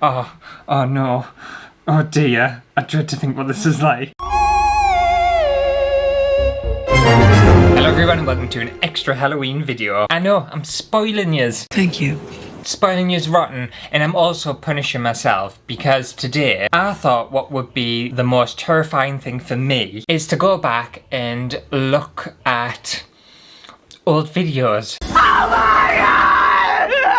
Oh no. Oh dear. I dread to think what this is like. Hello everyone and welcome to an extra Halloween video. I know, I'm spoiling yous. Thank you. Spoiling yous rotten, and I'm also punishing myself because today I thought what would be the most terrifying thing for me is to go back and look at old videos.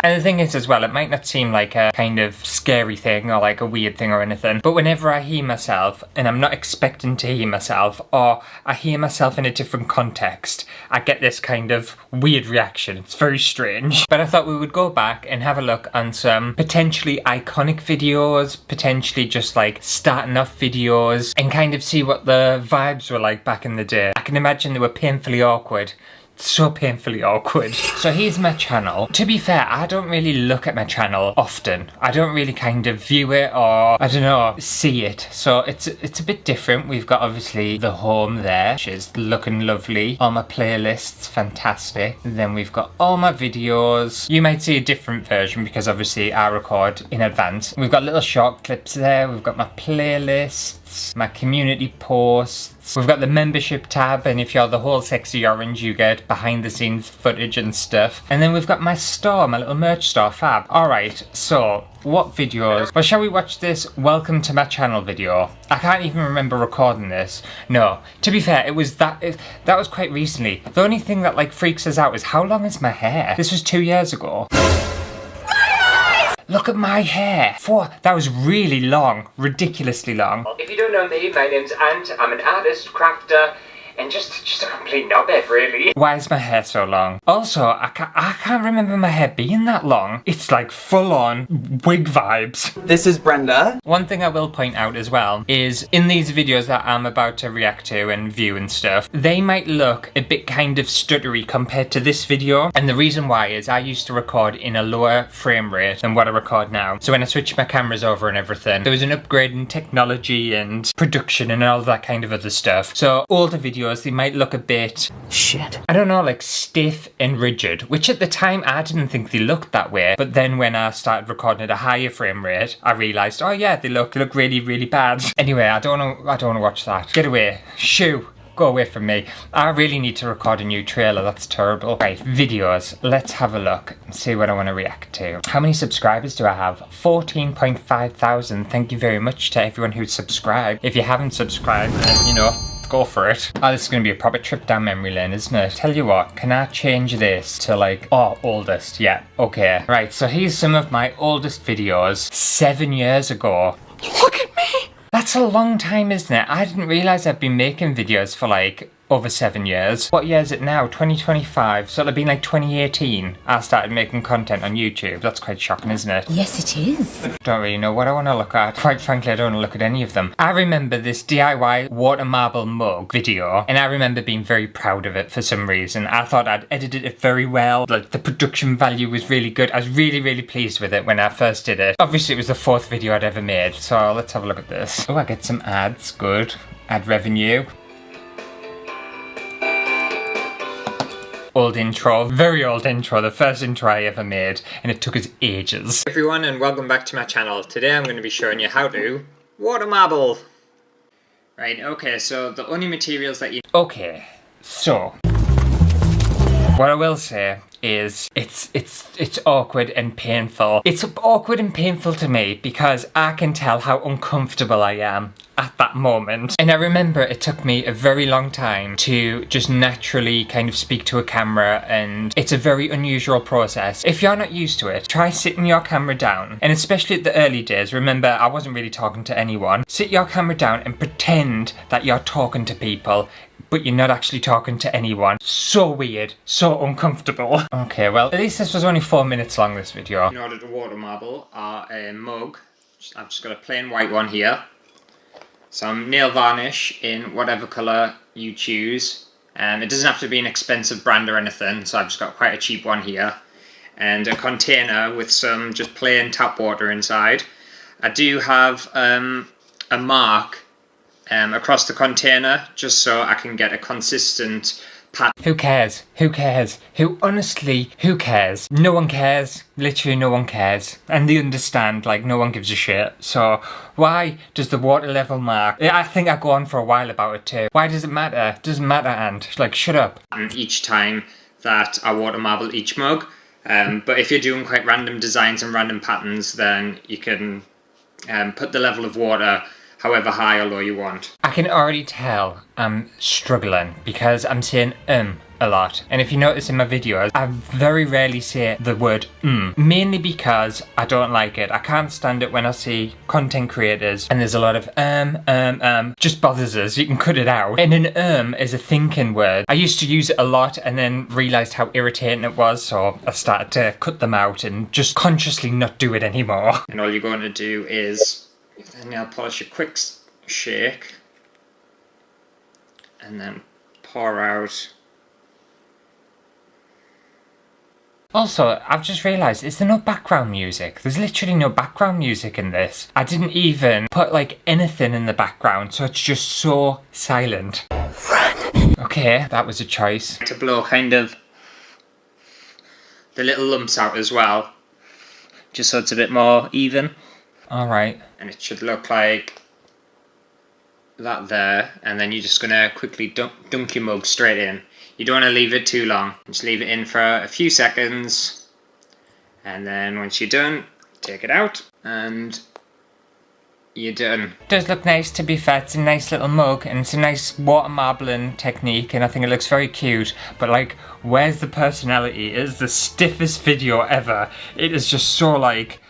And the thing is as well, it might not seem like a kind of scary thing or like a weird thing or anything, but whenever I hear myself, and I'm not expecting to hear myself, or I hear myself in a different context, I get this kind of weird reaction. It's very strange. But I thought we would go back and have a look on some potentially iconic videos, potentially just like starting off videos, and kind of see what the vibes were like back in the day. I can imagine they were painfully awkward. So painfully awkward. So here's my channel. To be fair, I don't really look at my channel often. I don't really kind of view it or, I don't know, see it. So it's a bit different. We've got obviously the home there, which is looking lovely. All my playlists, fantastic. And then we've got all my videos. You might see a different version because obviously I record in advance. We've got little short clips there. We've got my playlists, my community posts. We've got the membership tab, and if you're the whole sexy orange, you get behind the scenes footage and stuff. And then we've got my store, my little merch store, fab. Alright, so what videos? Well, shall we watch this welcome to my channel video? I can't even remember recording this. No, to be fair, it was that was quite recently. The only thing that like freaks us out is how long is my hair? This was 2 years ago. Look at my hair. That was really long, ridiculously long. If you don't know me, my name's Ant. I'm an artist, crafter, and just a complete knobhead, really. Why is my hair so long? Also, I can't remember my hair being that long. It's like full-on wig vibes. This is Brenda. One thing I will point out as well is in these videos that I'm about to react to and view and stuff, they might look a bit kind of stuttery compared to this video. And the reason why is I used to record in a lower frame rate than what I record now. So when I switched my cameras over and everything, there was an upgrade in technology and production and all that kind of other stuff. So older videos, they might look a bit, I don't know, like stiff and rigid, which at the time I didn't think they looked that way. But then when I started recording at a higher frame rate, I realised, oh yeah, they look really, really bad. Anyway, I don't want to watch that. Get away. Shoo. Go away from me. I really need to record a new trailer. That's terrible. Right, videos. Let's have a look and see what I want to react to. How many subscribers do I have? 14.5 thousand. Thank you very much to everyone who's subscribed. If you haven't subscribed, then, you know, go for it. Oh, this is going to be a proper trip down memory lane, isn't it? Tell you what, can I change this to like, oldest? Yeah, okay. Right, so here's some of my oldest videos 7 years ago. Look at me! That's a long time, isn't it? I didn't realise I'd been making videos for like over 7 years. What year is it now? 2025. So it'll be like 2018 I started making content on YouTube. That's quite shocking, isn't it? Yes, it is. Don't really know what I want to look at. Quite frankly, I don't want to look at any of them. I remember this DIY water marble mug video, and I remember being very proud of it for some reason. I thought I'd edited it very well. Like, the production value was really good. I was really, really pleased with it when I first did it. Obviously, it was the 4th video I'd ever made, so let's have a look at this. Oh, I get some ads. Good. Ad revenue. Old intro, very old intro, the first intro I ever made, and it took us ages. Hey everyone, and welcome back to my channel. Today I'm going to be showing you how to water marble. Right, okay, so the only materials that you... Okay, so what I will say is it's awkward and painful. It's awkward and painful to me because I can tell how uncomfortable I am at that moment. And I remember it took me a very long time to just naturally kind of speak to a camera, and it's a very unusual process. If you're not used to it, try sitting your camera down, and especially at the early days, remember I wasn't really talking to anyone. Sit your camera down and pretend that you're talking to people, but you're not actually talking to anyone. So weird, so uncomfortable. Okay, well, at least this was only 4 minutes long, this video. In order to water marble a mug, I've just got a plain white one here. Some nail varnish in whatever colour you choose. It doesn't have to be an expensive brand or anything, so I've just got quite a cheap one here. And a container with some just plain tap water inside. I do have a mark across the container, just so I can get a consistent Who cares? Who cares? Who cares? No one cares. Literally no one cares. And they understand, like, no one gives a shit. So why does the water level mark... I think I go on for a while about it too. Why does it matter? It doesn't matter, and like, shut up. And each time that I water marble each mug. But if you're doing quite random designs and random patterns, then you can put the level of water however high or low you want. I can already tell I'm struggling because I'm saying a lot. And if you notice in my videos, I very rarely say the word mainly because I don't like it. I can't stand it when I see content creators and there's a lot of just bothers us. You can cut it out. And an is a thinking word. I used to use it a lot and then realised how irritating it was, so I started to cut them out and just consciously not do it anymore. And all you're going to do is with the nail polish a quick shake and then pour out. Also, I've just realised, is there no background music? There's literally no background music in this. I didn't even put like anything in the background, so it's just so silent. Run. Okay, that was a choice. To blow kind of the little lumps out as well, just so it's a bit more even. Alright. And it should look like that there, and then you're just gonna quickly dunk your mug straight in. You don't want to leave it too long. Just leave it in for a few seconds, and then once you're done, take it out and you're done. It does look nice, to be fair. It's a nice little mug and it's a nice water marbling technique, and I think it looks very cute, but like, where's the personality? It is the stiffest video ever. It is just so like,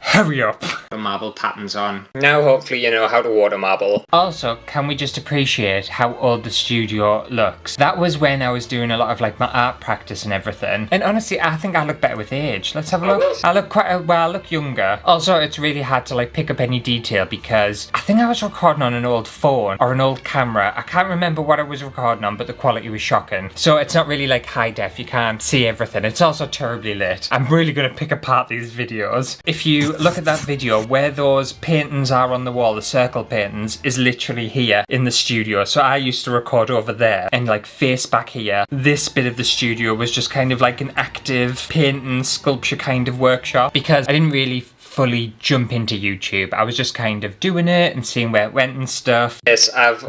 hurry up. The marble patterns on. Now hopefully you know how to water marble. Also, can we just appreciate how old the studio looks? That was when I was doing a lot of like my art practice and everything. And honestly, I think I look better with age. Let's have a look. I look I look younger. Also, it's really hard to like pick up any detail because I think I was recording on an old phone or an old camera. I can't remember what I was recording on, but the quality was shocking. So it's not really like high def. You can't see everything. It's also terribly lit. I'm really gonna pick apart these videos. If you look at that video, where those paintings are on the wall, the circle paintings, is literally here in the studio. So I used to record over there and like face back here. This bit of the studio was just kind of like an active painting sculpture kind of workshop because I didn't really fully jump into YouTube. I was just kind of doing it and seeing where it went and stuff. Yes, I've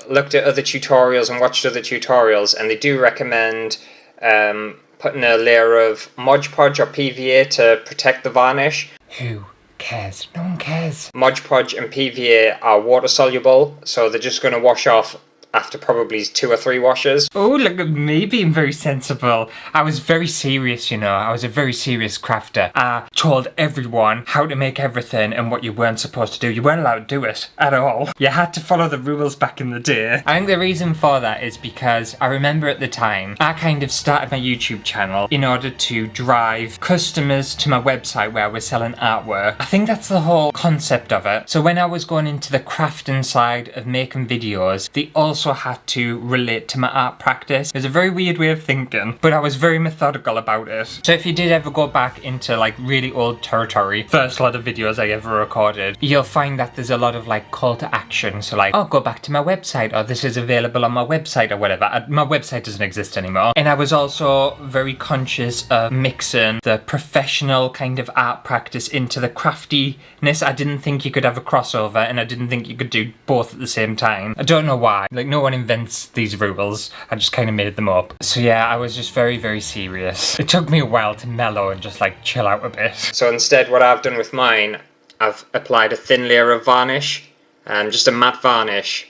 looked at other tutorials and watched other tutorials, and they do recommend putting a layer of Mod Podge or PVA to protect the varnish. Who cares? No one cares. Mod Podge and PVA are water soluble, so they're just going to wash off after probably 2 or 3 washes. Oh, look at me being very sensible. I was very serious, you know. I was a very serious crafter. I told everyone how to make everything and what you weren't supposed to do. You weren't allowed to do it at all. You had to follow the rules back in the day. I think the reason for that is because I remember at the time, I kind of started my YouTube channel in order to drive customers to my website where I was selling artwork. I think that's the whole concept of it. So when I was going into the crafting side of making videos, they also had to relate to my art practice. It was a very weird way of thinking, but I was very methodical about it. So if you did ever go back into like really old territory, first lot of videos I ever recorded, you'll find that there's a lot of like call to action. So like, oh, go back to my website, or this is available on my website or whatever. My website doesn't exist anymore. And I was also very conscious of mixing the professional kind of art practice into the craftiness. I didn't think you could have a crossover, and I didn't think you could do both at the same time. I don't know why. Like, no one invents these rules. I just kind of made them up. So yeah, I was just very, very serious. It took me a while to mellow and just like chill out a bit. So instead, what I've done with mine, I've applied a thin layer of varnish, just a matte varnish,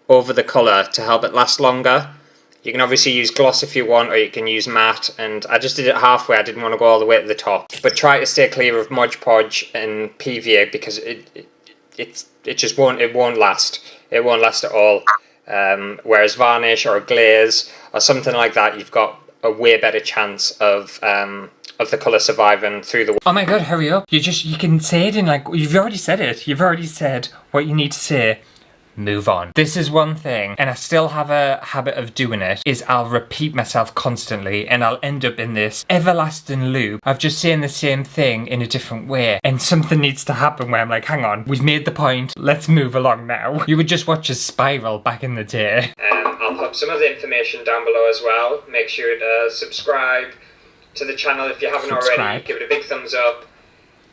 over the colour to help it last longer. You can obviously use gloss if you want, or you can use matte, and I just did it halfway. I didn't want to go all the way to the top. But try to stay clear of Mod Podge and PVA because it just won't last. It won't last at all. Whereas varnish or a glaze or something like that, you've got a way better chance of the colour surviving through the... Oh my god, hurry up. You can say it in like... You've already said it. You've already said what you need to say. Move on. This is one thing, and I still have a habit of doing it, is I'll repeat myself constantly and I'll end up in this everlasting loop of just saying the same thing in a different way, and something needs to happen where I'm like, hang on, we've made the point, let's move along now. You would just watch us spiral back in the day. I'll put pop some other information down below as well. Make sure to subscribe to the channel if you haven't already. Give it a big thumbs up.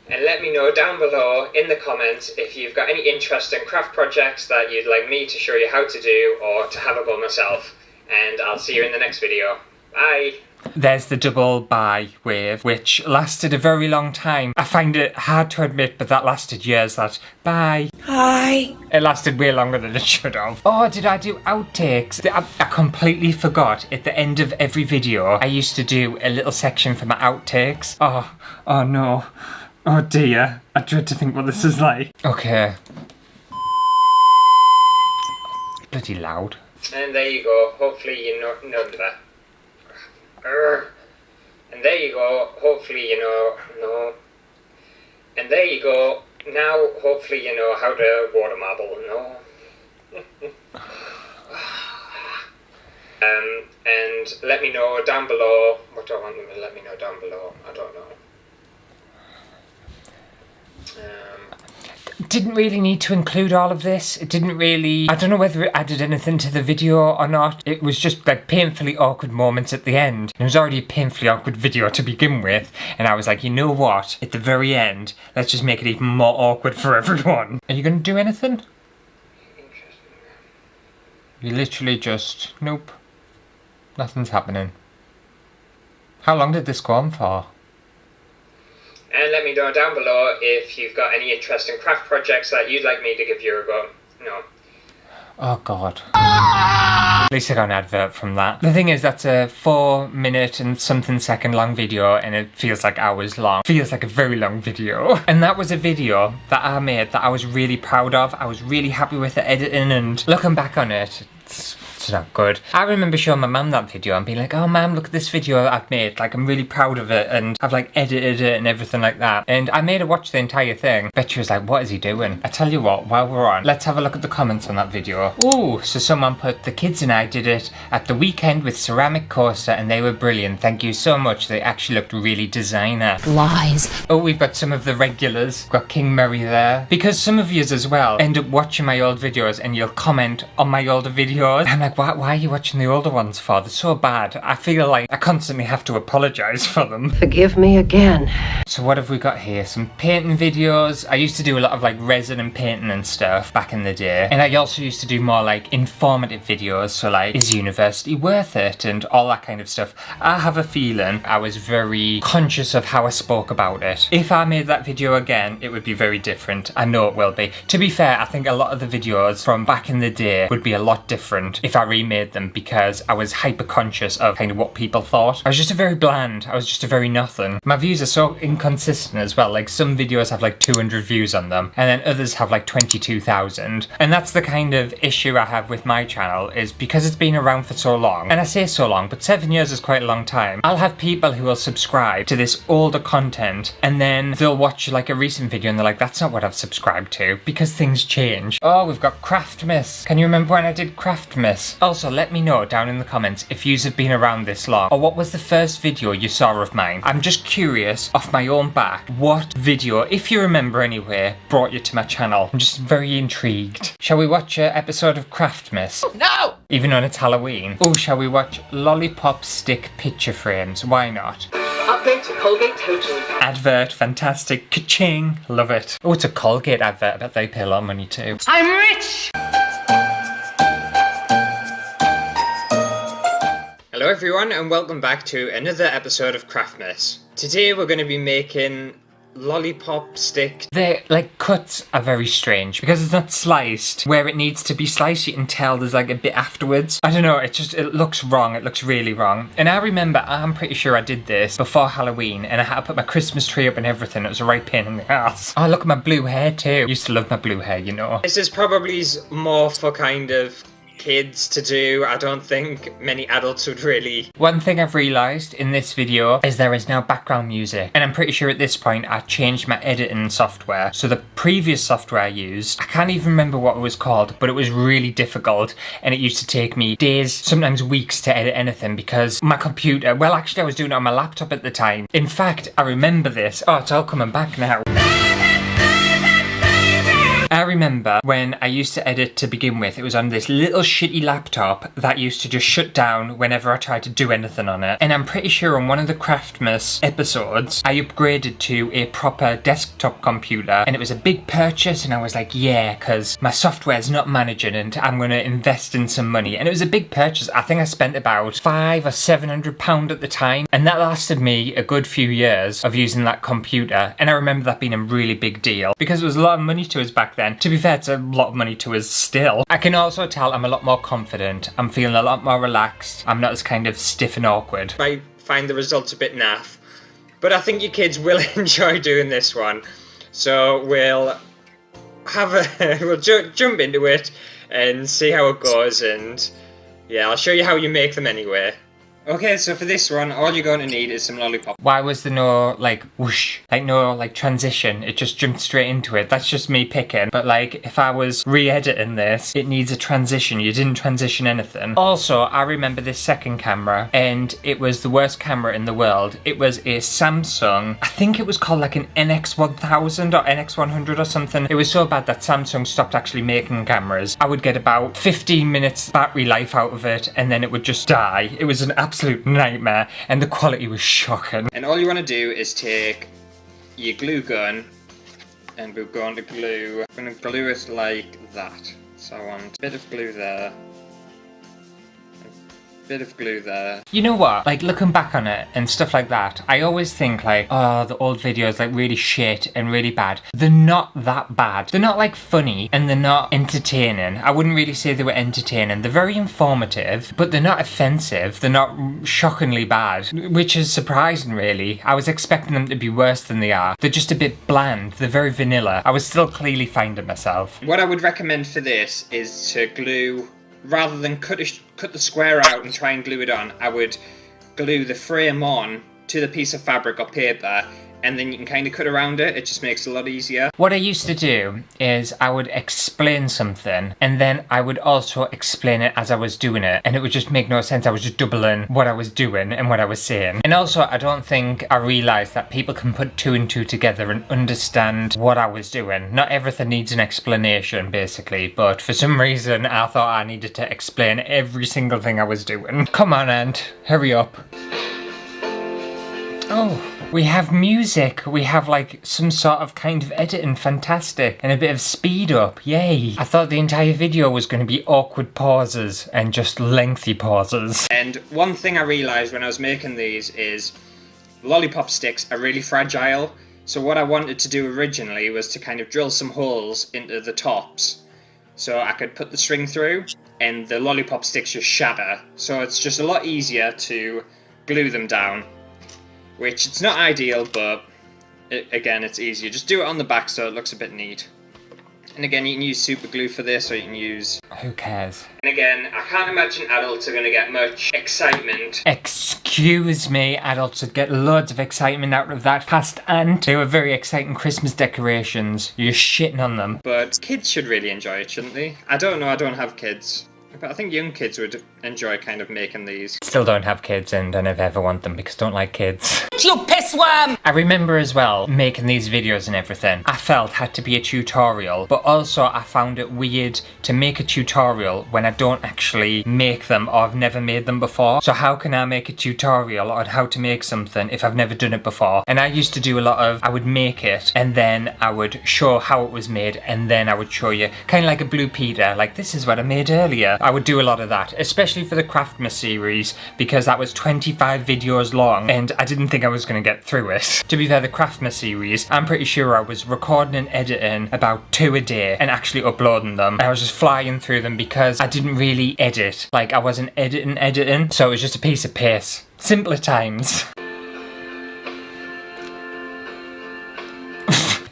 And let me know down below in the comments if you've got any interesting craft projects that you'd like me to show you how to do or to have a go myself. And I'll see you in the next video. Bye! There's the double bye wave, which lasted a very long time. I find it hard to admit, but that lasted years, that bye. Hi. It lasted way longer than it should have. Oh, did I do outtakes? I completely forgot. At the end of every video, I used to do a little section for my outtakes. Oh no. Oh dear. I dread to think what this is like. Okay. Bloody loud. And there you go. Hopefully you know that. And there you go. Hopefully you know. And there you go. Now hopefully you know how to water marble. No. And let me know down below. What do I want them to let me know down below? I don't know. Didn't really need to include all of this. It didn't really... I don't know whether it added anything to the video or not. It was just like painfully awkward moments at the end. It was already a painfully awkward video to begin with. And I was like, you know what? At the very end, let's just make it even more awkward for everyone. Are you going to do anything? You literally just... Nope. Nothing's happening. How long did this go on for? And let me know down below if you've got any interesting craft projects that you'd like me to give you a go. No. Oh god. At least I got an advert from that. The thing is, that's a 4-minute and something second long video, and it feels like hours long. Feels like a very long video. And that was a video that I made that I was really proud of. I was really happy with the editing, and looking back on it, it's not good. I remember showing my mum that video and being like, oh mum, look at this video I've made, like I'm really proud of it, and I've like edited it and everything like that. And I made her watch the entire thing. Bet she was like, what is he doing? I tell you what, while we're on, let's have a look at the comments on that video. Ooh, so someone put, the kids and I did it at the weekend with ceramic coaster and they were brilliant. Thank you so much. They actually looked really designer. Lies. Oh, we've got some of the regulars. We've got King Murray there. Because some of yous as well end up watching my old videos and you'll comment on my older videos. I'm like, why are you watching the older ones for? They're so bad. I feel like I constantly have to apologise for them. Forgive me again. So what have we got here? Some painting videos. I used to do a lot of like resin and painting and stuff back in the day. And I also used to do more like informative videos. So like, is university worth it? And all that kind of stuff. I have a feeling I was very conscious of how I spoke about it. If I made that video again, it would be very different. I know it will be. To be fair, I think a lot of the videos from back in the day would be a lot different if I remade them, because I was hyper conscious of kind of what people thought. I was just a very bland. I was just a very nothing. My views are so inconsistent as well. Like some videos have like 200 views on them and then others have like 22,000. And that's the kind of issue I have with my channel, is because it's been around for so long, and I say so long, but 7 years is quite a long time. I'll have people who will subscribe to this older content and then they'll watch like a recent video and they're like, that's not what I've subscribed to, because things change. Oh, we've got Craftmas. Can you remember when I did Craftmas? Also, let me know down in the comments if yous have been around this long, or what was the first video you saw of mine. I'm just curious, off my own back, what video, if you remember anyway, brought you to my channel. I'm just very intrigued. Shall we watch an episode of Craftmas? No! Even on it's Halloween. Oh, shall we watch Lollipop Stick Picture Frames? Why not? Update to Colgate Total. Advert, fantastic. Ka-ching. Love it. Oh, it's a Colgate advert. I bet they pay a lot of money too. I'm rich! Hello everyone and welcome back to another episode of Craftmas. Today we're going to be making lollipop stick. The like cuts are very strange because it's not sliced where it needs to be sliced. You can tell there's like a bit afterwards. I don't know, it looks wrong. It looks really wrong. And I remember, I'm pretty sure I did this before Halloween and I had to put my Christmas tree up and everything. It was a right pain in the ass. Oh, look at my blue hair too. I used to love my blue hair, you know. This is probably more for kind of kids to do. I don't think many adults would really. One thing I've realised in this video is there is now background music, and I'm pretty sure at this point I changed my editing software. So the previous software I used, I can't even remember what it was called, but it was really difficult and it used to take me days, sometimes weeks to edit anything because my computer, well actually I was doing it on my laptop at the time. In fact, I remember this. Oh, it's all coming back now. I remember when I used to edit to begin with, it was on this little shitty laptop that used to just shut down whenever I tried to do anything on it. And I'm pretty sure on one of the Craftmas episodes, I upgraded to a proper desktop computer, and it was a big purchase, and I was like, yeah, because my software's not managing and I'm going to invest in some money. And it was a big purchase. I think I spent about £500 or £700 at the time, and that lasted me a good few years of using that computer. And I remember that being a really big deal because it was a lot of money to us back then. To be fair, it's a lot of money to us still. I can also tell I'm a lot more confident. I'm feeling a lot more relaxed. I'm not as kind of stiff and awkward. I find the results a bit naff, but I think your kids will enjoy doing this one. So we'll jump into it and see how it goes, and yeah, I'll show you how you make them anyway. Okay, so for this one, all you're going to need is some lollipop. Why was there no, like, whoosh? Like, no, like, transition? It just jumped straight into it. That's just me picking. But, like, if I was re-editing this, it needs a transition. You didn't transition anything. Also, I remember this second camera, and it was the worst camera in the world. It was a Samsung, I think it was called, like, an NX1000 or NX100 or something. It was so bad that Samsung stopped actually making cameras. I would get about 15 minutes battery life out of it, and then it would just die. It was an absolute nightmare, and the quality was shocking. And all you want to do is take your glue gun, and we're going to glue. I'm going to glue it like that. So I want a bit of glue there, bit of glue there. You know what, like, looking back on it and stuff like that, I always think like, oh, the old videos like really shit and really bad. They're not that bad. They're not like funny, and they're not entertaining. I wouldn't really say they were entertaining. They're very informative, but they're not offensive. They're not shockingly bad, which is surprising really. I was expecting them to be worse than they are. They're just a bit bland. They're very vanilla. I was still clearly finding myself. What I would recommend for this is to glue, rather than cut the square out and try and glue it on, I would glue the frame on to the piece of fabric or paper, and then you can kind of cut around it. It just makes it a lot easier. What I used to do is I would explain something, and then I would also explain it as I was doing it, and it would just make no sense. I was just doubling what I was doing and what I was saying. And also, I don't think I realised that people can put two and two together and understand what I was doing. Not everything needs an explanation, basically, but for some reason I thought I needed to explain every single thing I was doing. Come on, Ant, hurry up. Oh, we have music. We have like some sort of kind of editing, fantastic, and a bit of speed up, yay. I thought the entire video was going to be awkward pauses and just lengthy pauses. And one thing I realised when I was making these is lollipop sticks are really fragile. So what I wanted to do originally was to kind of drill some holes into the tops so I could put the string through, and the lollipop sticks just shatter. So it's just a lot easier to glue them down. Which, it's not ideal, but again, it's easier. Just do it on the back so it looks a bit neat. And again, you can use super glue for this, or you can use... Who cares? And again, I can't imagine adults are going to get much excitement. Excuse me, adults would get loads of excitement out of that past, and they were very exciting Christmas decorations. You're shitting on them. But kids should really enjoy it, shouldn't they? I don't know, I don't have kids. But I think young kids would enjoy kind of making these. Still don't have kids, and I never ever want them because I don't like kids. You pissworm! I remember as well making these videos and everything. I felt had to be a tutorial, but also I found it weird to make a tutorial when I don't actually make them or I've never made them before. So how can I make a tutorial on how to make something if I've never done it before? And I used to do a lot of, I would make it and then I would show how it was made, and then I would show you, kind of like a Blue Peter, like this is what I made earlier. I would do a lot of that, especially for the Craftmas series, because that was 25 videos long and I didn't think I was going to get through it. To be fair, the Craftmas series, I'm pretty sure I was recording and editing about 2 a day and actually uploading them. I was just flying through them because I didn't really edit. Like, I wasn't editing, so it was just a piece of piss. Simpler times.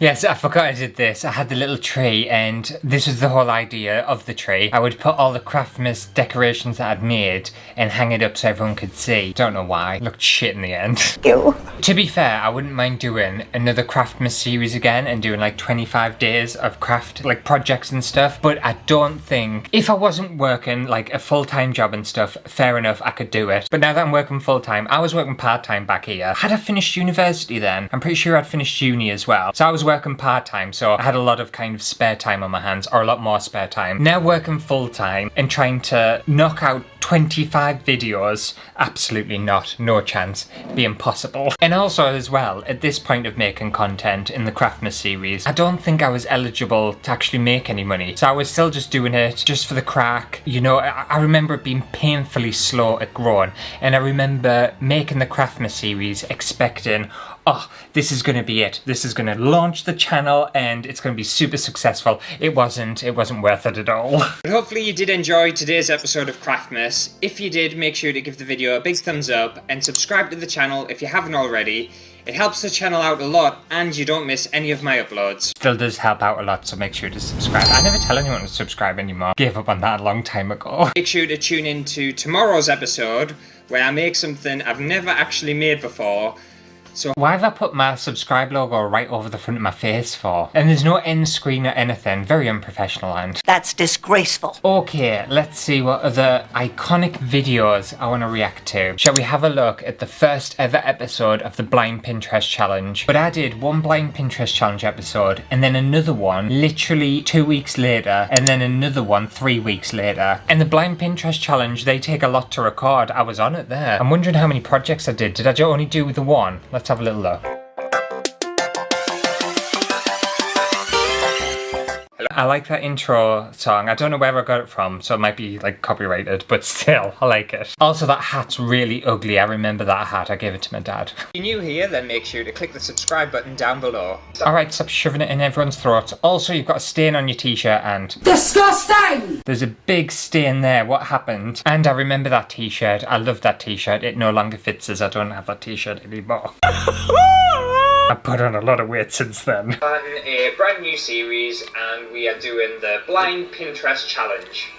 Yes, I forgot I did this. I had the little tree, and this was the whole idea of the tree. I would put all the Craftmas decorations that I'd made and hang it up so everyone could see. Don't know why. It looked shit in the end. Ew. To be fair, I wouldn't mind doing another Craftmas series again and doing like 25 days of craft, like projects and stuff. But I don't think, if I wasn't working like a full-time job and stuff, fair enough, I could do it. But now that I'm working full-time, I was working part-time back here. Had I finished university then? I'm pretty sure I'd finished uni as well. So I was was working part-time, so I had a lot of kind of spare time on my hands, or a lot more spare time. Now working full-time and trying to knock out 25 videos, absolutely not, no chance, it'd be impossible. And also as well, at this point of making content in the Craftmas series, I don't think I was eligible to actually make any money. So I was still just doing it just for the crack. You know, I remember it being painfully slow at growing, and I remember making the Craftmas series expecting, oh, this is going to be it. This is going to launch the channel and it's going to be super successful. It wasn't worth it at all. But hopefully you did enjoy today's episode of Craftmas. If you did, make sure to give the video a big thumbs up and subscribe to the channel if you haven't already. It helps the channel out a lot and you don't miss any of my uploads. Still does help out a lot, so make sure to subscribe. I never tell anyone to subscribe anymore. Gave up on that a long time ago. Make sure to tune in to tomorrow's episode where I make something I've never actually made before. So why have I put my subscribe logo right over the front of my face for? And there's no end screen or anything. Very unprofessional, and That's disgraceful. okay, let's see what other iconic videos I want to react to. Shall we have a look at the first ever episode of the Blind Pinterest Challenge? But I did one Blind Pinterest Challenge episode, and then another one literally 2 weeks later, and then another one 3 weeks later. And the Blind Pinterest Challenge, they take a lot to record. I was on it there. I'm wondering how many projects I did. Did I only do the one? Let's have a little look. I like that intro song. I don't know where I got it from, so it might be like copyrighted, but still, I like it. Also, that hat's really ugly. I remember that hat. I gave it to my dad. if you're new here, then make sure to click the subscribe button down below. Alright, stop shoving it in everyone's throats. Also, you've got a stain on your t-shirt and... Disgusting! there's a big stain there. What happened? And I remember that t-shirt. I love that t-shirt. It no longer fits us. I don't have that t-shirt anymore. I put on a lot of weight since then. Starting a brand new series and we are doing the Blind Pinterest Challenge.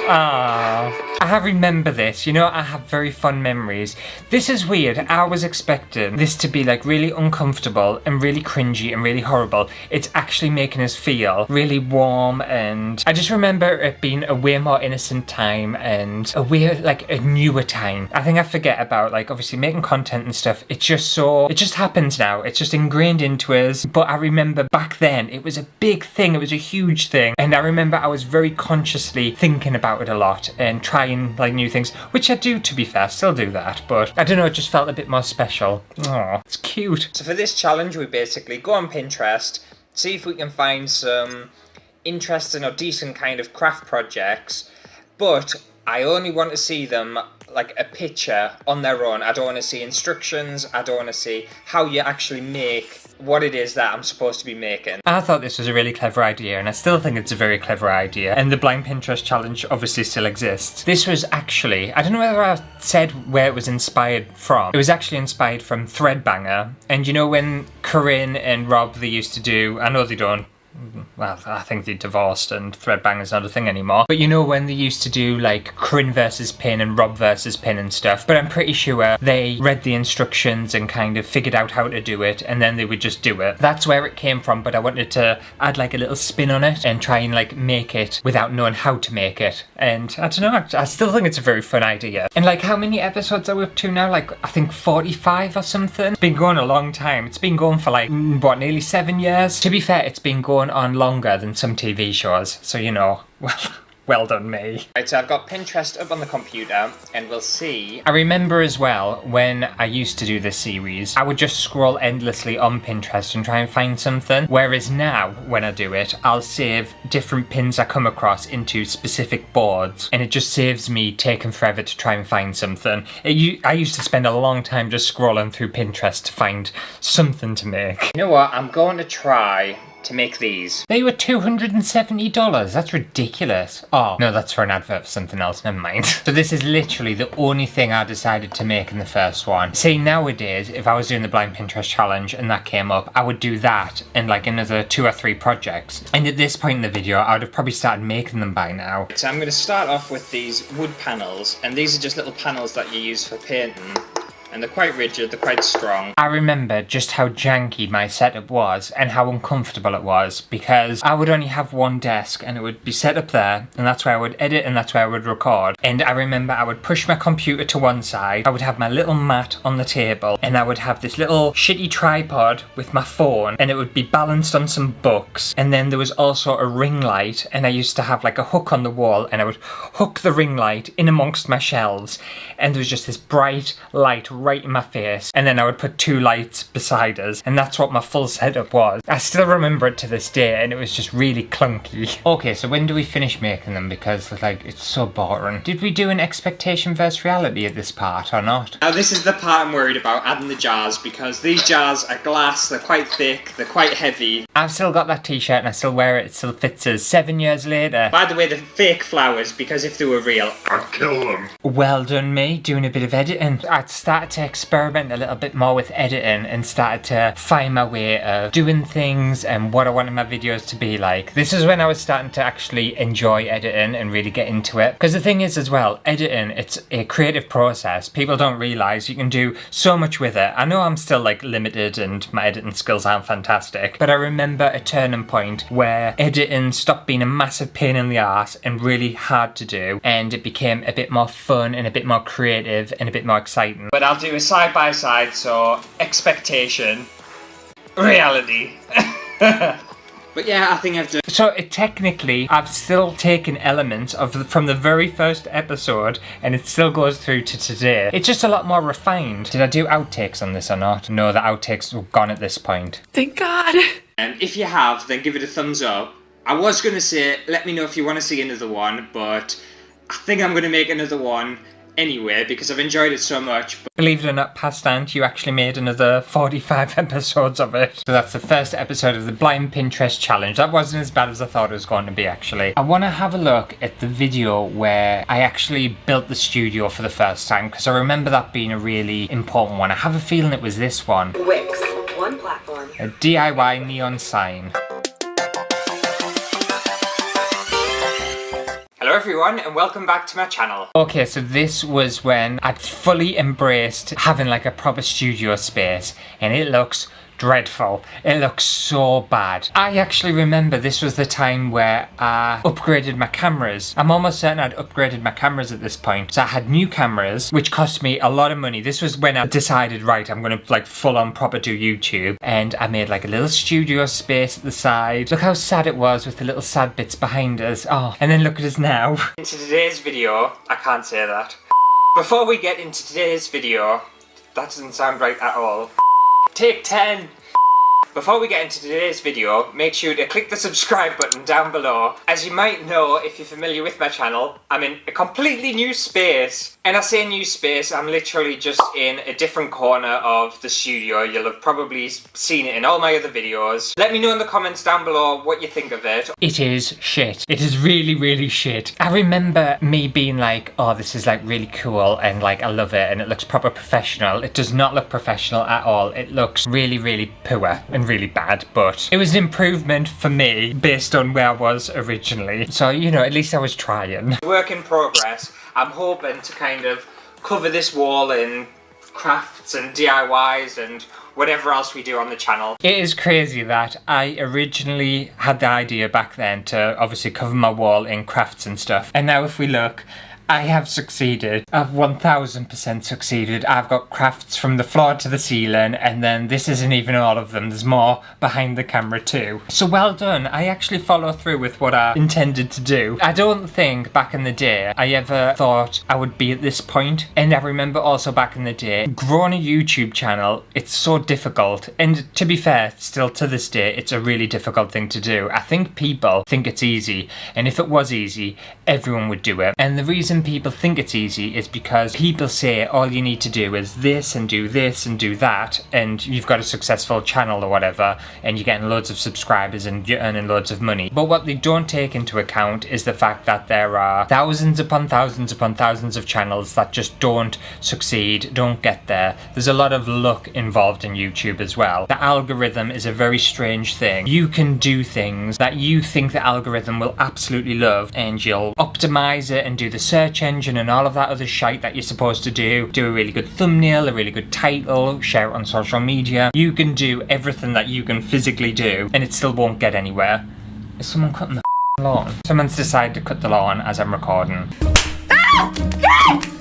Ah, I remember this. You know, I have very fond memories. This is weird. I was expecting this to be like really uncomfortable and really cringy and really horrible. It's actually making us feel really warm, and I just remember it being a way more innocent time and a way, like, a newer time. I think I forget about, like, obviously making content and stuff. It's just so, it just happens now. It's just ingrained into us. But I remember back then it was a big thing. It was a huge thing. And I remember I was very consciously thinking about it a lot and trying like new things, which I do, to be fair, still do that, but I don't know, it just felt a bit more special. Oh, it's cute. So for this challenge we basically go on Pinterest, see if we can find some interesting or decent kind of craft projects, but I only want to see them like a picture on their own. I don't want to see instructions, I don't want to see how you actually make what it is that I'm supposed to be making. I thought this was a really clever idea, and I still think it's a very clever idea, and the Blind Pinterest Challenge obviously still exists. This was actually, I don't know whether I said where it was inspired from. It was actually inspired from Threadbanger, and you know when Corinne and Rob, they used to do, I know they don't, well, I think they divorced and Threadbanger's not a thing anymore. But you know when they used to do like Corinne versus Pin and Rob versus Pin and stuff. But I'm pretty sure they read the instructions and kind of figured out how to do it, and then they would just do it. That's where it came from, but I wanted to add like a little spin on it and try and like make it without knowing how to make it. And I don't know, I still think it's a very fun idea. And like, how many episodes are we up to now? Like, I think 45 or something? It's been going a long time. It's been going for like, what, nearly 7 years? To be fair, it's been going on longer than some TV shows, so you know, well done me. Right, so I've got Pinterest up on the computer and we'll see. I remember as well, when I used to do this series, I would just scroll endlessly on Pinterest and try and find something, whereas now, when I do it, I'll save different pins I come across into specific boards, and it just saves me taking forever to try and find something. I used to spend a long time just scrolling through Pinterest to find something to make. You know what, I'm going to try to make these. They were $270. That's ridiculous. Oh, no, that's for an advert for something else. Never mind. So this is literally the only thing I decided to make in the first one. See, nowadays, if I was doing the Blind Pinterest Challenge and that came up, I would do that and like another 2 or 3 projects. And at this point in the video, I would have probably started making them by now. So I'm going to start off with these wood panels, and these are just little panels that you use for painting. and they're quite rigid, they're quite strong. I remember just how janky my setup was and how uncomfortable it was, because I would only have one desk and it would be set up there, and that's where I would edit and that's where I would record. And I remember I would push my computer to one side, I would have my little mat on the table, and I would have this little shitty tripod with my phone, and it would be balanced on some books, and then there was also a ring light, and I used to have like a hook on the wall, and I would hook the ring light in amongst my shelves, and there was just this bright light right in my face, and then I would put two lights beside us, and that's what my full setup was. I still remember it to this day, and it was just really clunky. Okay, so when do we finish making them? Because like, it's so boring. Did we do an expectation versus reality at this part or not? Now this is the part I'm worried about, adding the jars, because these jars are glass, they're quite thick, they're quite heavy. I've still got that t-shirt and I still wear it, it still fits us 7 years later. By the way, they're fake flowers, because if they were real, I'd kill them. Well done me, doing a bit of editing. I'd started to experiment a little bit more with editing and started to find my way of doing things and what I wanted my videos to be like. This is when I was starting to actually enjoy editing and really get into it. Because the thing is as well, editing, it's a creative process. People don't realise you can do so much with it. I know I'm still like limited and my editing skills aren't fantastic, but I remember a turning point where editing stopped being a massive pain in the arse and really hard to do, and it became a bit more fun and a bit more creative and a bit more exciting. But I'll do a side by side, so expectation, reality. But yeah, I think I've done. So technically, I've still taken elements from the very first episode, and it still goes through to today. It's just a lot more refined. Did I do outtakes on this or not? No, the outtakes were gone at this point. Thank God. And if you have, then give it a thumbs up. I was going to say, let me know if you want to see another one, but I think I'm going to make another one anyway, because I've enjoyed it so much. Believe it or not, past aunt, you actually made another 45 episodes of it. So that's the first episode of the Blind Pinterest Challenge. That wasn't as bad as I thought it was going to be, actually. I want to have a look at the video where I actually built the studio for the first time, because I remember that being a really important one. I have a feeling it was this one. Wix, one platform. A DIY neon sign. Hello everyone, and welcome back to my channel. Okay, so this was when I'd fully embraced having like a proper studio space, and it looks dreadful. It looks so bad. I actually remember this was the time where I upgraded my cameras. I'm almost certain I'd upgraded my cameras at this point. So I had new cameras, which cost me a lot of money. This was when I decided, right, I'm gonna like full on proper do YouTube. And I made like a little studio space at the side. Look how sad it was with the little sad bits behind us. Oh, and then look at us now. Into today's video, I can't say that. Before we get into today's video, that doesn't sound right at all. Take 10! Before we get into today's video, make sure to click the subscribe button down below. As you might know, if you're familiar with my channel, I'm in a completely new space. And I say new space, I'm literally just in a different corner of the studio. You'll have probably seen it in all my other videos. Let me know in the comments down below what you think of it. It is shit. It is really, really shit. I remember me being like, oh, this is like really cool and like I love it and it looks proper professional. It does not look professional at all. It looks really, really poor and really bad, but it was an improvement for me based on where I was originally. So, you know, at least I was trying. Work in progress. I'm hoping to kind of cover this wall in crafts and DIYs and whatever else we do on the channel. It is crazy that I originally had the idea back then to obviously cover my wall in crafts and stuff, and now if we look, I have succeeded. I've 1000% succeeded. I've got crafts from the floor to the ceiling, and then this isn't even all of them. There's more behind the camera too. So well done. I actually follow through with what I intended to do. I don't think back in the day I ever thought I would be at this point. And I remember also back in the day, growing a YouTube channel, it's so difficult. And to be fair, still to this day, it's a really difficult thing to do. I think people think it's easy. And if it was easy, everyone would do it. And the reason people think it's easy is because people say all you need to do is this and do that, and you've got a successful channel or whatever, and you're getting loads of subscribers and you're earning loads of money. But what they don't take into account is the fact that there are thousands upon thousands upon thousands of channels that just don't succeed, don't get there. There's a lot of luck involved in YouTube as well. The algorithm is a very strange thing. You can do things that you think the algorithm will absolutely love, and you'll optimize it and do the search search engine and all of that other shite that you're supposed to do a really good thumbnail, a really good title, share it on social media. You can do everything that you can physically do and it still won't get anywhere. Is someone cutting the lawn? Someone's decided to cut the lawn as I'm recording.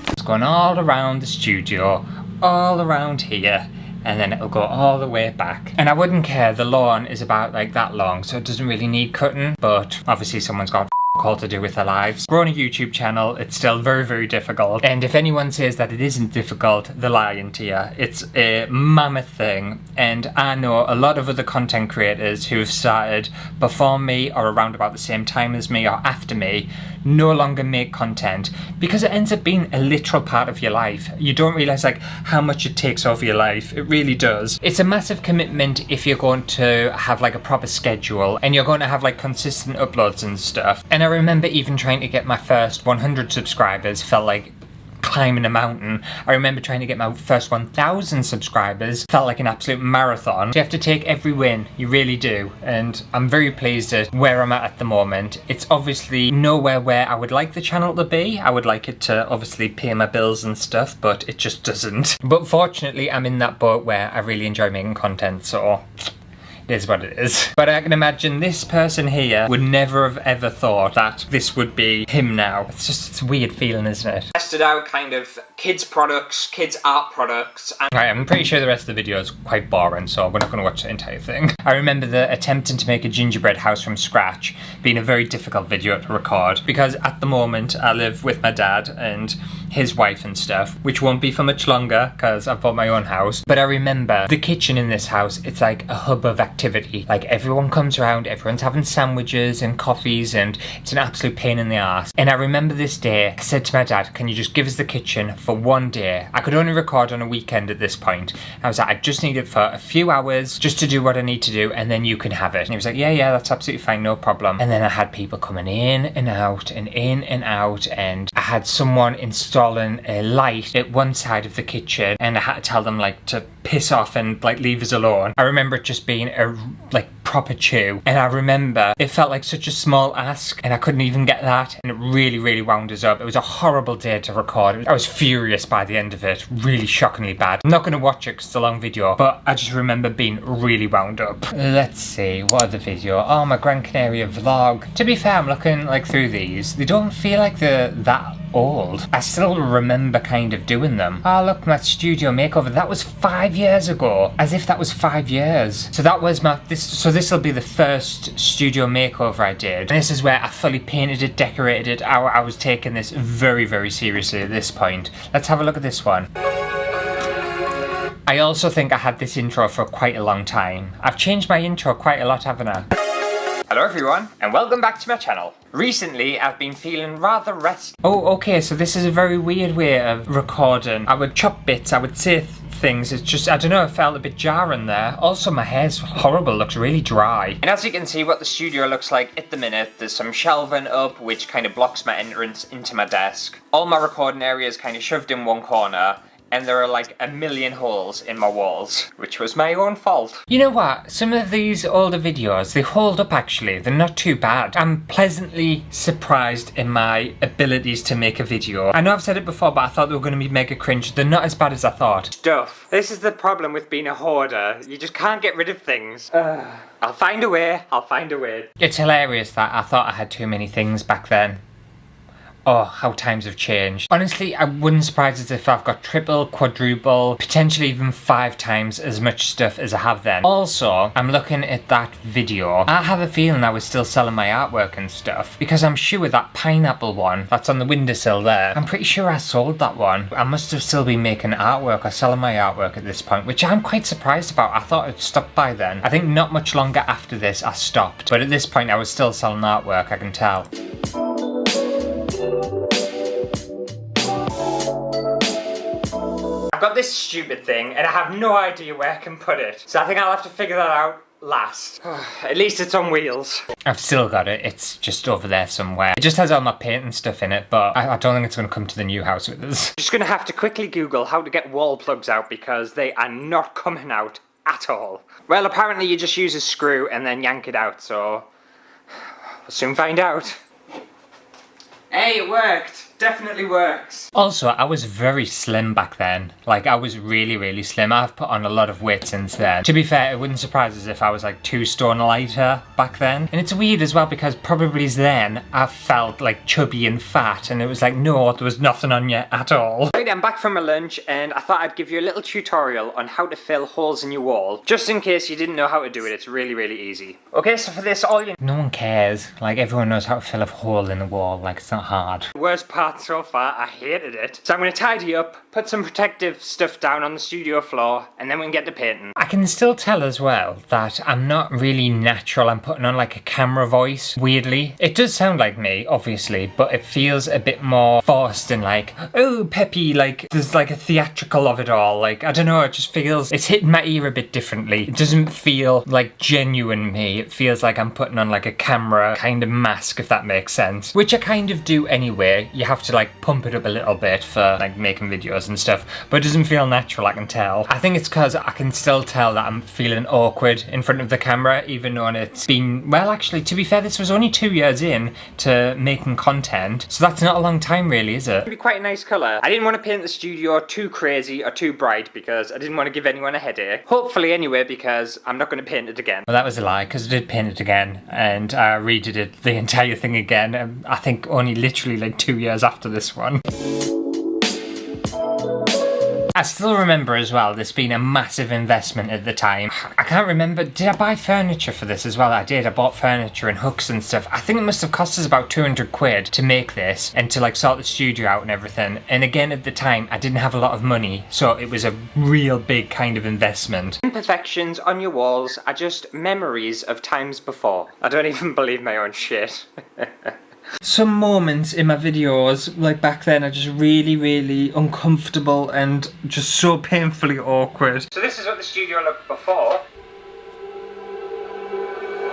It's going all around the studio, all around here, and then it'll go all the way back. And I wouldn't care, the lawn is about like that long, so it doesn't really need cutting, but obviously someone's got all to do with their lives. Growing a YouTube channel, it's still very, very difficult. And if anyone says that it isn't difficult, they're lying to you. It's a mammoth thing. And I know a lot of other content creators who have started before me or around about the same time as me or after me no longer make content because it ends up being a literal part of your life. You don't realise like how much it takes over your life. It really does. It's a massive commitment if you're going to have like a proper schedule and you're going to have like consistent uploads and stuff. And I remember even trying to get my first 100 subscribers felt like climbing a mountain. I remember trying to get my first 1,000 subscribers. Felt like an absolute marathon. So you have to take every win. You really do. And I'm very pleased at where I'm at the moment. It's obviously nowhere where I would like the channel to be. I would like it to obviously pay my bills and stuff, but it just doesn't. But fortunately, I'm in that boat where I really enjoy making content, so it is what it is. But I can imagine this person here would never have ever thought that this would be him now. It's a weird feeling, isn't it? Tested out kind of kids products, kids art products, and Right, I'm pretty sure the rest of the video is quite boring, so we're not going to watch the entire thing. I remember the attempting to make a gingerbread house from scratch being a very difficult video to record because at the moment I live with my dad and his wife and stuff, which won't be for much longer because I've bought my own house. But I remember the kitchen in this house, it's like a hub of activity. Like everyone comes around, everyone's having sandwiches and coffees, and it's an absolute pain in the arse. And I remember this day, I said to my dad, can you just give us the kitchen for one day? I could only record on a weekend at this point. I was like, I just need it for a few hours just to do what I need to do and then you can have it. And he was like, yeah, that's absolutely fine, no problem. And then I had people coming in and out and in and out, and I had someone installing a light at one side of the kitchen and I had to tell them like to piss off and like leave us alone. I remember it just being a like proper chew, and I remember it felt like such a small ask and I couldn't even get that, and it really wound us up. It was a horrible day to record. I was furious by the end of it, really shockingly bad. I'm not going to watch it because it's a long video, but I just remember being really wound up. Let's see, what other video? Oh, my Gran Canaria vlog. To be fair, I'm looking like through these. They don't feel like they're that old. I still remember kind of doing them. Oh look, my studio makeover, that was 5 years ago. As if that was 5 years. So that was this will be the first studio makeover I did. And this is where I fully painted it, decorated it. I was taking this very seriously at this point. Let's have a look at this one. I also think I had this intro for quite a long time. I've changed my intro quite a lot, haven't I? Hello everyone, and welcome back to my channel. Recently, I've been feeling rather restless. Oh, okay, so this is a very weird way of recording. I would chop bits, I would say things, it's just, I don't know, it felt a bit jarring there. Also, my hair's horrible, looks really dry. And as you can see what the studio looks like at the minute, there's some shelving up, which kind of blocks my entrance into my desk. All my recording area is kind of shoved in one corner, and there are like a million holes in my walls, which was my own fault. You know what? Some of these older videos, they hold up actually. They're not too bad. I'm pleasantly surprised in my abilities to make a video. I know I've said it before, but I thought they were going to be mega cringe. They're not as bad as I thought. Stuff. This is the problem with being a hoarder. You just can't get rid of things. I'll find a way. I'll find a way. It's hilarious that I thought I had too many things back then. Oh, how times have changed. Honestly, I wouldn't surprise us if I've got triple, quadruple, potentially even 5 times as much stuff as I have then. Also, I'm looking at that video. I have a feeling I was still selling my artwork and stuff, because I'm sure that pineapple one that's on the windowsill there, I'm pretty sure I sold that one. I must have still been making artwork or selling my artwork at this point, which I'm quite surprised about. I thought I'd stopped by then. I think not much longer after this I stopped, but at this point I was still selling artwork, I can tell. I've got this stupid thing and I have no idea where I can put it. So I think I'll have to figure that out last. At least it's on wheels. I've still got it. It's just over there somewhere. It just has all my painting stuff in it, but I don't think it's going to come to the new house with us. Just going to have to quickly Google how to get wall plugs out because they are not coming out at all. Well, apparently you just use a screw and then yank it out, so we'll soon find out. Hey, it worked! Definitely works. Also, I was very slim back then. Like, I was really, really slim. I've put on a lot of weight since then. To be fair, it wouldn't surprise us if I was like 2 stone lighter back then. And it's weird as well because probably then I felt like chubby and fat, and it was like, no, there was nothing on you at all. Right, I'm back from my lunch and I thought I'd give you a little tutorial on how to fill holes in your wall. Just in case you didn't know how to do it, it's really, really easy. Okay, so for this, all you... No one cares. Like, everyone knows how to fill a hole in the wall. Like, it's not hard. Worst part so far, I hated it. So I'm going to tidy up, put some protective stuff down on the studio floor, and then we can get to painting. I can still tell as well that I'm not really natural. I'm putting on like a camera voice, weirdly. It does sound like me, obviously, but it feels a bit more forced and like, oh, peppy, like there's like a theatrical of it all. Like, I don't know, it just feels, it's hitting my ear a bit differently. It doesn't feel like genuine me. It feels like I'm putting on like a camera kind of mask, if that makes sense. Which I kind of do anyway. You have to like pump it up a little bit for like making videos and stuff, but it doesn't feel natural, I can tell. I think it's because I can still tell that I'm feeling awkward in front of the camera, even though it's been, well, actually, to be fair, this was only 2 years in to making content, so that's not a long time really, is it? It'd be quite a nice colour. I didn't want to paint the studio too crazy or too bright because I didn't want to give anyone a headache. Hopefully anyway, because I'm not going to paint it again. Well, that was a lie, because I did paint it again, and I redid it, the entire thing again, I think only literally like 2 years after this one. I still remember as well this being a massive investment at the time. I can't remember, did I buy furniture for this as well? I did, I bought furniture and hooks and stuff. I think it must have cost us about 200 quid to make this and to like sort the studio out and everything. And again, at the time, I didn't have a lot of money, so it was a real big kind of investment. Imperfections on your walls are just memories of times before. I don't even believe my own shit. Some moments in my videos, like back then, are just really, really uncomfortable and just so painfully awkward. So this is what the studio looked before.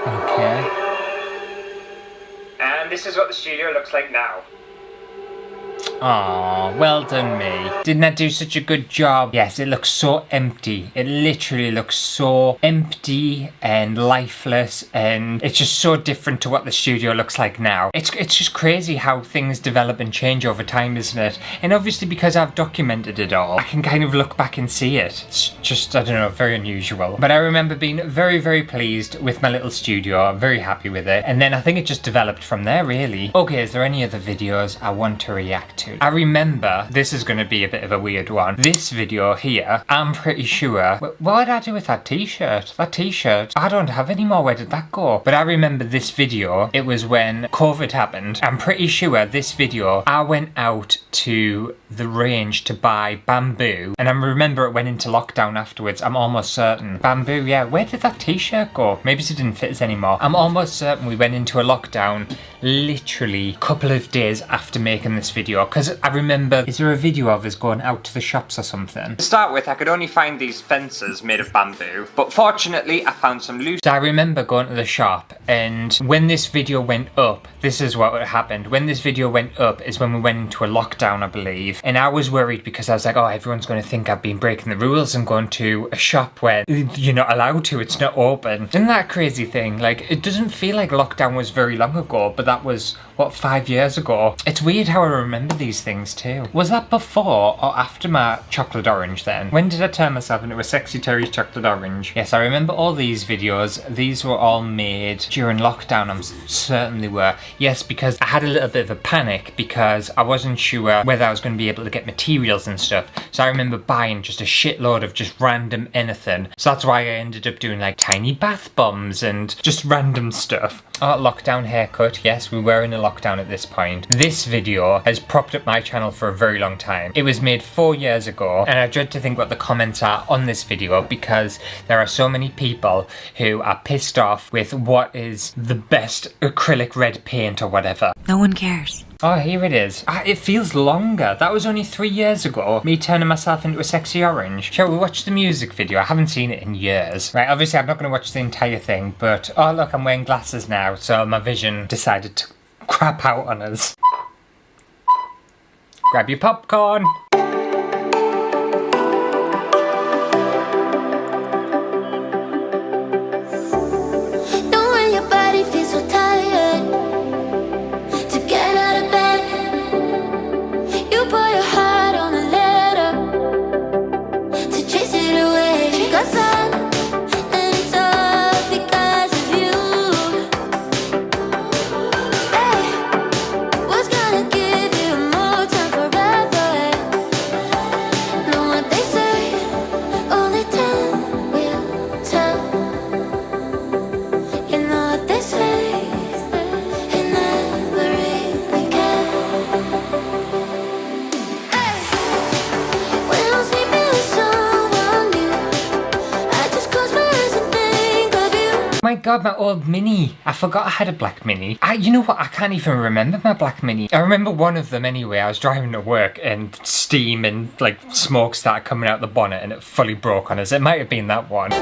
Okay. And this is what the studio looks like now. Aw, well done me. Didn't I do such a good job? Yes, it looks so empty. It literally looks so empty and lifeless, and it's just so different to what the studio looks like now. It's just crazy how things develop and change over time, isn't it? And obviously because I've documented it all, I can kind of look back and see it. It's just, I don't know, very unusual. But I remember being very, very pleased with my little studio, very happy with it. And then I think it just developed from there, really. Okay, is there any other videos I want to react to? I remember, this is going to be a bit of a weird one. This video here, I'm pretty sure, what did I do with that t-shirt? That t-shirt, I don't have any more, where did that go? But I remember this video, it was when COVID happened. I'm pretty sure this video, I went out to the range to buy bamboo, and I remember it went into lockdown afterwards, I'm almost certain. Bamboo, yeah, where did that t-shirt go? Maybe it didn't fit us anymore. I'm almost certain we went into a lockdown literally a couple of days after making this video, because I remember, is there a video of us going out to the shops or something? To start with, I could only find these fences made of bamboo, but fortunately I found some loose... So I remember going to the shop, and when this video went up, this is what happened. When this video went up is when we went into a lockdown, I believe, and I was worried because I was like, oh, everyone's going to think I've been breaking the rules and going to a shop where you're not allowed to, it's not open. Isn't that a crazy thing? Like, it doesn't feel like lockdown was very long ago, but that was, what, 5 years ago? It's weird how I remember these things too. Was that before or after my chocolate orange then? When did I turn myself into a sexy Terry's chocolate orange? Yes, I remember all these videos. These were all made during lockdown, I'm certain they were. Yes, because I had a little bit of a panic because I wasn't sure whether I was going to be able to get materials and stuff. So I remember buying just a shitload of just random anything. So that's why I ended up doing like tiny bath bombs and just random stuff. Oh, lockdown haircut. Yes, we were in a lockdown at this point. This video has propped up my channel for a very long time. It was made 4 years ago, and I dread to think what the comments are on this video because there are so many people who are pissed off with what is the best acrylic red paint or whatever. No one cares. Oh, here it is. It feels longer. That was only 3 years ago, me turning myself into a sexy orange. Shall we watch the music video? I haven't seen it in years. Right, obviously I'm not going to watch the entire thing, but oh look, I'm wearing glasses now, so my vision decided to crap out on us. Grab your popcorn. Your body feels so tired to get out of bed. god, my old Mini. I forgot I had a black Mini. You know what? I can't even remember my black Mini. I remember one of them anyway. I was driving to work and steam and like smoke started coming out the bonnet and it fully broke on us. It might have been that one.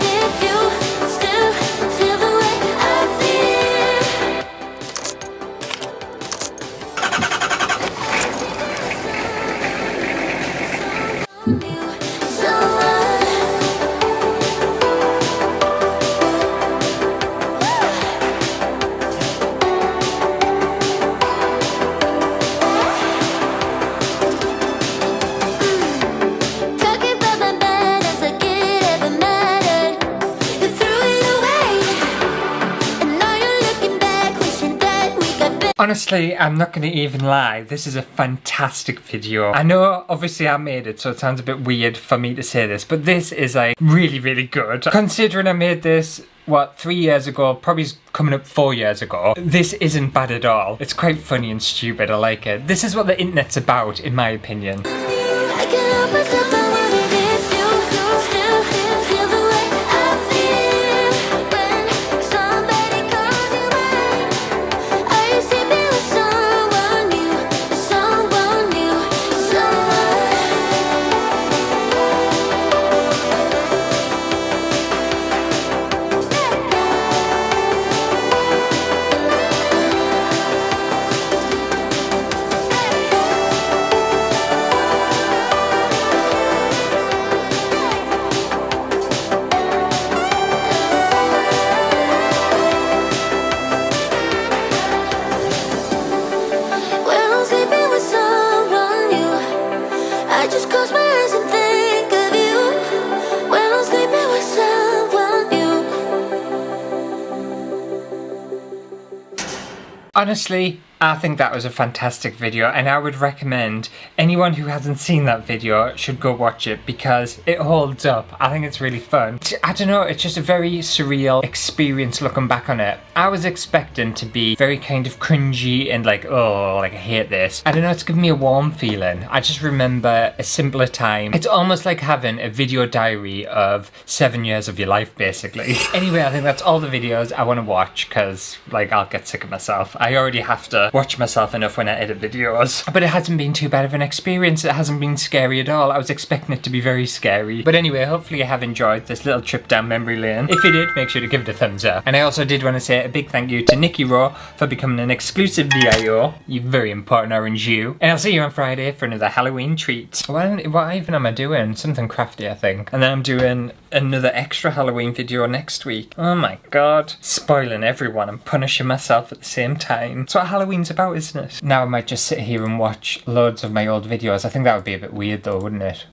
Honestly, I'm not going to even lie, this is a fantastic video. I know obviously I made it, so it sounds a bit weird for me to say this, but this is like really, really good. Considering I made this, what, 3 years ago, probably coming up 4 years ago, this isn't bad at all. It's quite funny and stupid, I like it. This is what the internet's about, in my opinion. Honestly, I think that was a fantastic video and I would recommend anyone who hasn't seen that video should go watch it because it holds up. I think it's really fun. I don't know, it's just a very surreal experience looking back on it. I was expecting to be very kind of cringy and like, oh, like I hate this. I don't know, it's given me a warm feeling. I just remember a simpler time. It's almost like having a video diary of 7 years of your life, basically. Anyway, I think that's all the videos I want to watch because like I'll get sick of myself. I already have to watch myself enough when I edit videos. But it hasn't been too bad of an experience. It hasn't been scary at all. I was expecting it to be very scary. But anyway, hopefully you have enjoyed this little trip down memory lane. If you did, make sure to give it a thumbs up. And I also did want to say a big thank you to Nikki Raw for becoming an exclusive VIO. You very important orange you. And I'll see you on Friday for another Halloween treat. What even am I doing? Something crafty, I think. And then I'm doing another extra Halloween video next week. Oh my god. Spoiling everyone and punishing myself at the same time. That's what Halloween's about, isn't it? Now I might just sit here and watch loads of my old videos. I think that would be a bit weird though, wouldn't it?